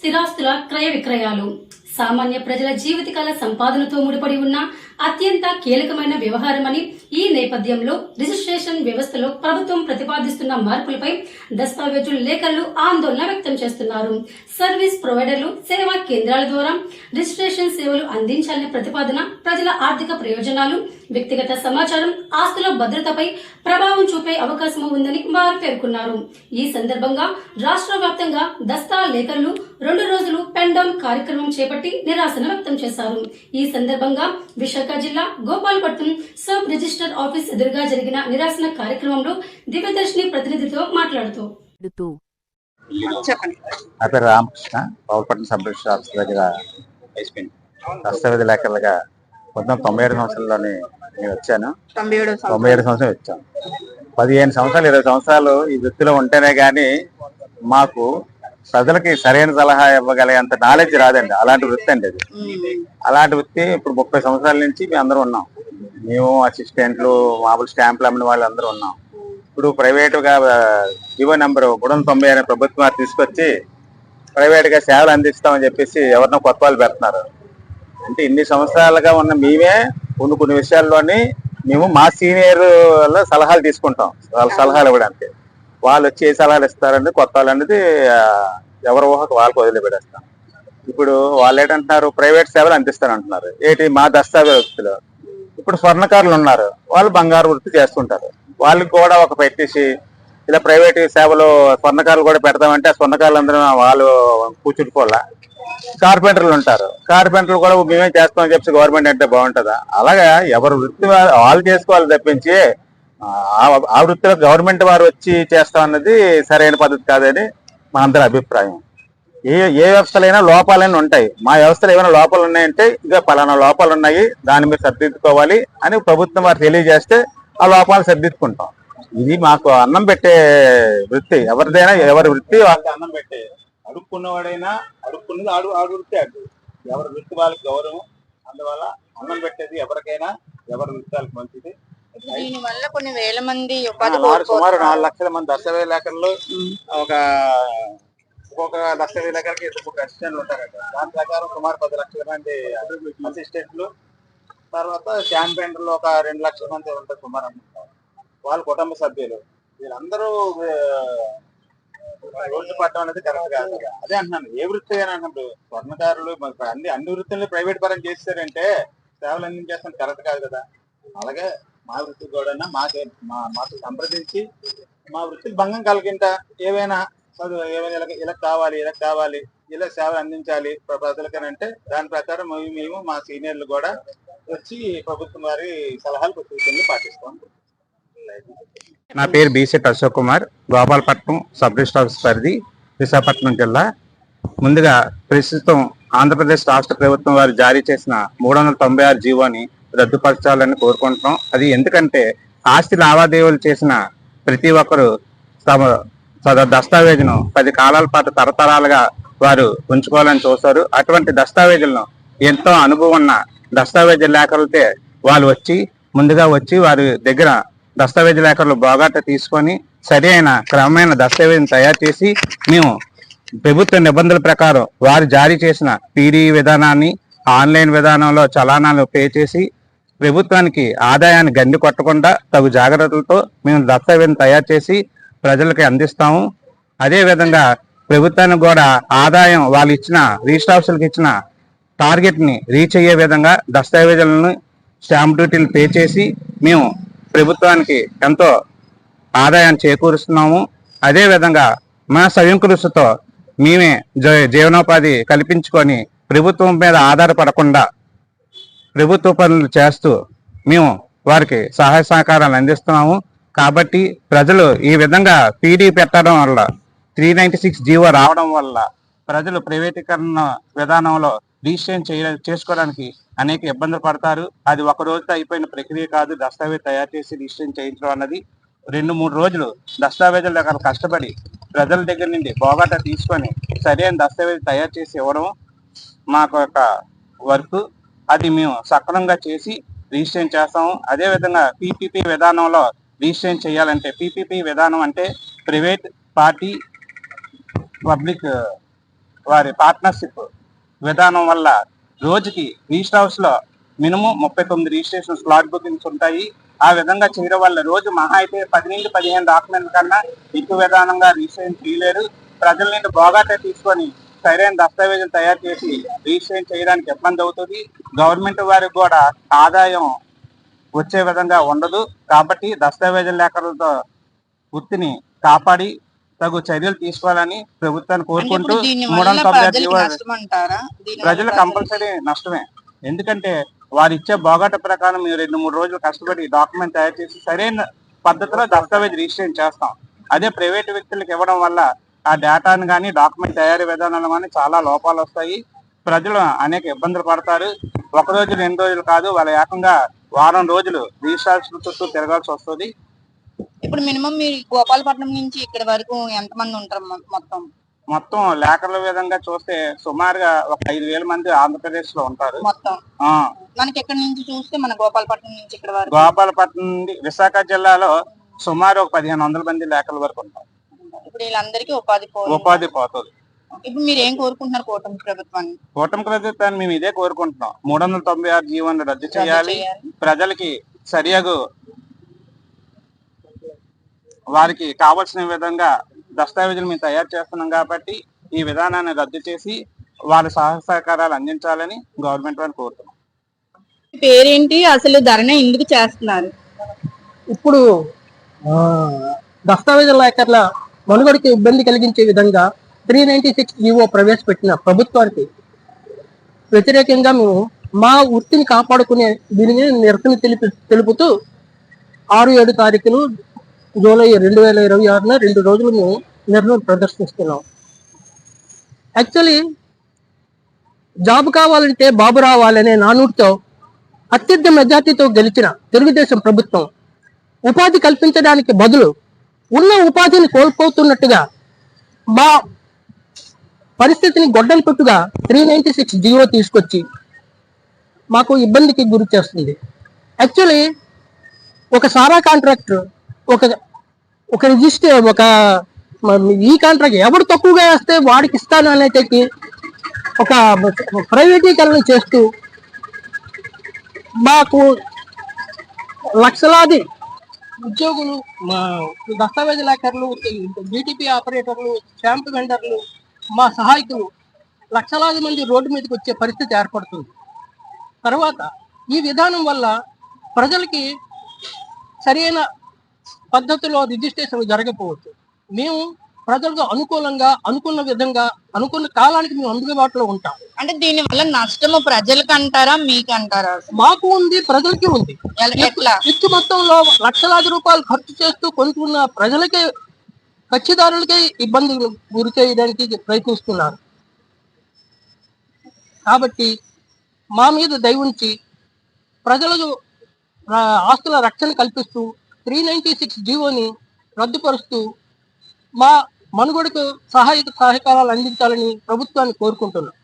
స్థిరాస్తుల క్రయ విక్రయాలు సామాన్య ప్రజల జీవితకాల సంపాదనతో ముడిపడి ఉన్న అత్యంత కీలకమైన వ్యవహారమని, ఈ నేపథ్యంలో రిజిస్ట్రేషన్ వ్యవస్థలో ప్రభుత్వం ప్రతిపాదిస్తున్న మార్పులపై దస్తావేజుల లేఖలు ఆందోళన వ్యక్తం చేస్తున్నారు. సర్వీస్ ప్రొవైడర్లు సేవా కేంద్రాల ద్వారా రిజిస్ట్రేషన్ సేవలు అందించాలనే ప్రతిపాదన ప్రజల ఆర్థిక ప్రయోజనాలు, వ్యక్తిగత సమాచారం, ఆస్తుల భద్రతపై ప్రభావం చూపే అవకాశం ఉందని వారు పేర్కొన్నారు. ఈ సందర్భంగా రాష్ట్ర వ్యాప్తంగా దస్తా లేఖలు 2 రోజులు పెన్ డౌన్ కార్యక్రమం చేపట్టి నిరాశను వ్యక్తం చేశారు. ఈ సందర్భంగా విశాఖ జిల్లా గోపాలపట్నం సబ్ రిజిస్టర్ ఆఫీస్ ఎదురుగా జరిగిన నిరాశన కార్యక్రమంలో దివ్యదర్శిని ప్రతినిధితో మాట్లాడుతూ నా పేరు Ramakrishna, Gopalapatnam sub registrar office దగ్గర దస్తావేజ్ లేఖలుగా 1997 సంవత్సరంలోనే నేను వచ్చాను. 97 సంవత్సరం వచ్చాను. 15 సంవత్సరాలు 20 సంవత్సరాలు ఈ వృత్తిలో ఉంటేనే గానీ మాకు ప్రజలకి సరైన సలహా ఇవ్వగలిగేంత నాలెడ్జ్ రాదండి. అలాంటి వృత్తి అండి అది. అలాంటి వృత్తి ఇప్పుడు 30 సంవత్సరాల నుంచి మేము అందరూ ఉన్నాం. మేము అసిస్టెంట్లు, మామూలు స్టాంపులు అమ్మిన వాళ్ళు అందరూ ఉన్నాం. ఇప్పుడు ప్రైవేటుగా జీవో నెంబర్ 390 అనే ప్రభుత్వం వారు తీసుకొచ్చి ప్రైవేట్గా సేవలు అందిస్తామని చెప్పేసి ఎవరినో కొత్త వాళ్ళు పెడుతున్నారు. అంటే ఇన్ని సంవత్సరాలుగా ఉన్న మేమే కొన్ని విషయాల్లోని మేము మా సీనియర్ సలహాలు తీసుకుంటాం. వాళ్ళ సలహాలు ఇవ్వడానికి వాళ్ళు వచ్చి ఏ సలహాలు ఇస్తారండి కొత్త వాళ్ళు అనేది ఎవరి ఊహకు వాళ్ళకి వదిలిపెడేస్తాం. ఇప్పుడు వాళ్ళు ఏంటంటున్నారు, ప్రైవేట్ సేవలు అందిస్తారంటున్నారు. ఏంటి మా దస్తావేజ్ వృత్తిలో ఇప్పుడు స్వర్ణకారులు ఉన్నారు, వాళ్ళు బంగారు వృత్తి చేస్తుంటారు. వాళ్ళకి కూడా ఒక పెట్టేసి ఇలా ప్రైవేట్ సేవలు స్వర్ణకారులు కూడా పెడతామంటే ఆ స్వర్ణకారులు అందరూ వాళ్ళు కూర్చుంటుకోవాలా. కార్పెంటర్లు ఉంటారు, కార్పెంటర్లు కూడా మేమే చేస్తామని చెప్పి గవర్నమెంట్ అంటే బాగుంటుందా? అలాగా ఎవరు వృత్తి వాళ్ళు చేసుకోవాలి తప్పించి ఆ వృత్తిలో గవర్నమెంట్ వారు వచ్చి చేస్తామన్నది సరైన పద్ధతి కాదని మా అందరి అభిప్రాయం. ఏ వ్యవస్థలైనా లోపాలైనా ఉంటాయి. మా వ్యవస్థలో ఏమైనా లోపాలు ఉన్నాయంటే ఇంకా పలానా లోపాలు ఉన్నాయి, దాన్ని మీరు సరిదిద్దుకోవాలి అని ప్రభుత్వం వారు తెలియజేస్తే ఆ లోపాలు సరిదిద్దుకుంటాం. ఇది మాకు అన్నం పెట్టే వృత్తి. ఎవరిదైనా ఎవరి వృత్తి వాళ్ళకి అన్నం పెట్టే. అడుక్కున్నవాడైనా అడుక్కున్నది ఆడు వృత్తి. అడ్డు ఎవరి వృత్తి వాళ్ళకి గౌరవం. అందువల్ల అన్నం పెట్టేది ఎవరికైనా ఎవరి వృత్తి వాళ్ళకి మంచిది. దీని వల్ల కొన్ని వేల మంది సుమారు 4 లక్షల మంది దస్తావేజ్ లేఖల్లో ఒక్కొక్క దస్తావేజ్ లేఖలకి ఒక్కొక్క అసిస్టెంట్లు ఉంటారంట. దాని ప్రకారం సుమారు 10 లక్షల మంది అసిస్టెంట్లు, తర్వాత క్యాంపెయినర్లు ఒక 2 లక్షల మంది ఉంటారు సుమారు అనుకుంటారు. వాళ్ళ కుటుంబ సభ్యులు వీళ్ళందరూ రోడ్డు పట్టడం అనేది కరెక్ట్ కాదు. అదే అంటున్నాను, ఏ వృత్తి అని అంటున్నారు. స్వర్ణకారులు అన్ని వృత్తుల్ని ప్రైవేట్ పరం చేస్తారంటే సేవలు అందించేస్తాను కరెక్ట్ కాదు కదా. అలాగే మా వృత్తికి కూడా మాకు సంప్రదించి మా వృత్తికి భంగం కలిగింట ఏవైనా ఇలా కావాలి ఇలా సేవలు అందించాలి ప్రజలకనంటే దాని ప్రకారం మేము మా సీనియర్లు కూడా వచ్చి ప్రభుత్వం వారి సలహాలు సూచనలు పాటిస్తాం. నా పేరు బీసెట్ Ashok Kumar, Gopalapatnam sub registrar office పరిధి, విశాఖపట్నం జిల్లా. ముందుగా ప్రస్తుతం ఆంధ్రప్రదేశ్ రాష్ట్ర ప్రభుత్వం వారు జారీ చేసిన 396 జీవోని రద్దుపరచాలని కోరుకుంటున్నాం. అది ఎందుకంటే ఆస్తి లావాదేవీలు చేసిన ప్రతి ఒక్కరు తమ దస్తావేజును 10 కాలాల పాటు తరతరాలుగా వారు ఉంచుకోవాలని చూస్తారు. అటువంటి దస్తావేజులను ఎంతో అనుభవం ఉన్న దస్తావేజు లేఖలతో వాళ్ళు ముందుగా వచ్చి వారి దగ్గర దస్తావేజు లేఖలు బాగాట తీసుకొని సరైన క్రమమైన దస్తావేజును తయారు చేసి మేము ప్రభుత్వ నిబంధనల ప్రకారం వారు జారీ చేసిన పీడీ విధానాన్ని ఆన్లైన్ విధానంలో చలానాలు పే చేసి ప్రభుత్వానికి ఆదాయాన్ని గండి కొట్టకుండా తగు జాగ్రత్తలతో మేము దస్తావేజును తయారు చేసి ప్రజలకి అందిస్తాము. అదేవిధంగా ప్రభుత్వానికి కూడా ఆదాయం వాళ్ళు ఇచ్చిన రిజిస్టర్ ఆఫీసులకు ఇచ్చిన టార్గెట్ని రీచ్ అయ్యే విధంగా దస్తావేజులను స్టాంప్ డ్యూటీలు పే చేసి మేము ప్రభుత్వానికి ఎంతో ఆదాయాన్ని చేకూరుస్తున్నాము. అదేవిధంగా మా స్వయం కృషితో మేమే జీవనోపాధి కల్పించుకొని ప్రభుత్వం మీద ఆధారపడకుండా ప్రభుత్వ పనులు చేస్తూ మేము వారికి సహాయ సహకారాలు అందిస్తున్నాము. కాబట్టి ప్రజలు ఈ విధంగా పీడీ పెట్టడం వల్ల 396 జీవో రావడం వల్ల ప్రజలు ప్రైవేటీకరణ విధానంలో రిజిస్ట్రేషన్ చేసుకోవడానికి అనేక ఇబ్బందులు పడతారు. అది ఒక రోజుతో అయిపోయిన ప్రక్రియ కాదు. దస్తావేజ్ తయారు చేసి రిజిస్ట్రేషన్ చేయించడం అన్నది 2-3 రోజులు దస్తావేజుల దగ్గర కష్టపడి ప్రజల దగ్గర నుండి బోగాట తీసుకొని సరైన దస్తావేజ్ తయారు చేసి ఇవ్వడం మాకు ఒక వర్క్. అది మేము సక్రమంగా చేసి రిజిస్ట్రేషన్ చేస్తాము. అదేవిధంగా పీపీపీ విధానంలో రిజిస్ట్రేషన్ చేయాలంటే, పీపీపీ విధానం అంటే ప్రైవేట్ పార్టీ పబ్లిక్ వారి పార్ట్నర్షిప్ విధానం వల్ల రోజుకి రిజిస్టర్ హౌస్ లో మినిమం 39 రిజిస్ట్రేషన్ స్లాట్ బుకింగ్స్ ఉంటాయి. ఆ విధంగా చేయడం వల్ల రోజు మహా అయితే 10 నుంచి 15 డాక్యుమెంట్ల కన్నా ఎక్కువ విధానంగా రిజిస్ట్రేషన్ చేయలేరు. ప్రజల నుండి బోగాటా తీసుకొని సరైన దస్తావేజులు తయారు చేసి రిజిస్ట్రేషన్ చేయడానికి ఇబ్బంది అవుతుంది. గవర్నమెంట్ వారికి కూడా ఆదాయం వచ్చే విధంగా ఉండదు. కాబట్టి దస్తావేజుల లేఖలతో వృత్తిని కాపాడి తగు చర్యలు తీసుకోవాలని ప్రభుత్వాన్ని కోరుకుంటూ 390 ప్రజలు కంపల్సరీ నష్టమే. ఎందుకంటే వారు ఇచ్చే బోగాట ప్రకారం మేము 2-3 రోజులు కష్టపడి డాక్యుమెంట్ తయారు చేసి సరైన పద్ధతిలో దస్తావేజ్ రిజిస్ట్రేషన్ చేస్తాం. అదే ప్రైవేట్ వ్యక్తులకు ఇవ్వడం వల్ల ఆ డేటాను కానీ డాక్యుమెంట్ తయారీ విధానాలు కానీ చాలా లోపాలు వస్తాయి. ప్రజలు అనేక ఇబ్బందులు పడతారు. 1 రోజు 2 రోజులు కాదు, వాళ్ళ ఏకంగా వారం రోజులు రిజిస్ట్రేషన్ చుట్టూ తిరగాల్సి వస్తుంది. ఇప్పుడు మినిమం మీరు గోపాలపట్నం నుంచి ఇక్కడ వరకు ఎంత మంది ఉంటారు మొత్తం లేఖల విధంగా చూస్తే సుమారుగా ఒక 5,000 మంది ఆంధ్రప్రదేశ్ లో ఉంటారు. మొత్తం మనకి ఎక్కడి నుంచి చూస్తే మన గోపాలపట్నం నుంచి ఇక్కడ వరకు గోపాలపట్నం నుండి విశాఖ జిల్లాలో సుమారు ఒక 1,500 మంది లేఖల వరకు ఉంటారు. ఇప్పుడు వీళ్ళందరికీ ఉపాధి పోతుంది. ఇప్పుడు మీరు ఏం కోరుకుంటున్నారు కూటమి ప్రభుత్వాన్ని? మేము ఇదే కోరుకుంటున్నాం. 396 జీవోను రద్దు చేయాలి. ప్రజలకి సరియాగు వారికి కావలసిన విధంగా దస్తావేజులు మేము తయారు చేస్తున్నాం కాబట్టి ఈ విధానాన్ని రద్దు చేసి వాళ్ళ సహకారాలు అందించాలని గవర్నమెంట్ వారిని కోరుతున్నాం. పేరేంటి, అసలు ధరణ ఎందుకు చేస్తున్నారు? ఇప్పుడు దస్తావేజుల లేఖల మనుగడకి ఇబ్బంది కలిగించే విధంగా 396 జీవో ప్రవేశపెట్టిన ప్రభుత్వానికి వ్యతిరేకంగా మేము మా వృత్తిని కాపాడుకునే దీనిని నిరసన తెలుపుతూ 6-7 తారీఖులు జూలై 2026 2 రోజులు మేము నిరసన ప్రదర్శిస్తున్నాం. యాక్చువల్లీ జాబ్ కావాలంటే బాబు రావాలనే నానుడితో అత్యధిక మెజార్టీతో గెలిచిన తెలుగుదేశం ప్రభుత్వం ఉపాధి కల్పించడానికి బదులు ఉన్న ఉపాధిని కోల్పోతున్నట్టుగా మా పరిస్థితిని గొడ్డలు కొట్టుగా 396 జీవో తీసుకొచ్చి మాకు ఇబ్బందికి గురి చేస్తుంది. యాక్చువల్లీ ఒక సారా కాంట్రాక్టర్ ఒక రిజిస్టర్ ఈ కాంట్రాక్ట్ ఎవరు తక్కువగా వేస్తే వాడికి ఇస్తాను అనేది ఒక ప్రైవేటీకరణ చేస్తూ మాకు లక్షలాది ఉద్యోగులు, దస్తావేజ్ లేఖర్లు, జీటీపీ ఆపరేటర్లు, స్టాంప్ వెండర్లు, మా సహాయకులు లక్షలాది మంది రోడ్డు మీదకి వచ్చే పరిస్థితి ఏర్పడుతుంది. తర్వాత ఈ విధానం వల్ల ప్రజలకి సరైన పద్ధతిలో రిజిస్ట్రేషన్ జరగకపోవచ్చు. మేము ప్రజలకు అనుకూలంగా అనుకున్న విధంగా అనుకున్న కాలానికి మేము అందుబాటులో ఉంటాం. అంటే దీని వల్ల నష్టము ప్రజలకు అంటారా, మీకు అంటారా? మాకు ఉంది, ప్రజలకి ఉంది. ఎక్కువ మొత్తంలో లక్షలాది రూపాయలు ఖర్చు చేస్తూ కొనుక్కున్న ప్రజలకే, కక్షిదారులకే ఇబ్బంది గురి చేయడానికి ప్రయత్నిస్తున్నారు. కాబట్టి మా మీద దయ ఉంచి ప్రజలకు ఆస్తుల రక్షణ కల్పిస్తూ 396 జీవోని రద్దుపరుస్తూ మా మనుగడకు సహాయకారాలు అందించాలని ప్రభుత్వాన్ని కోరుకుంటున్నాం.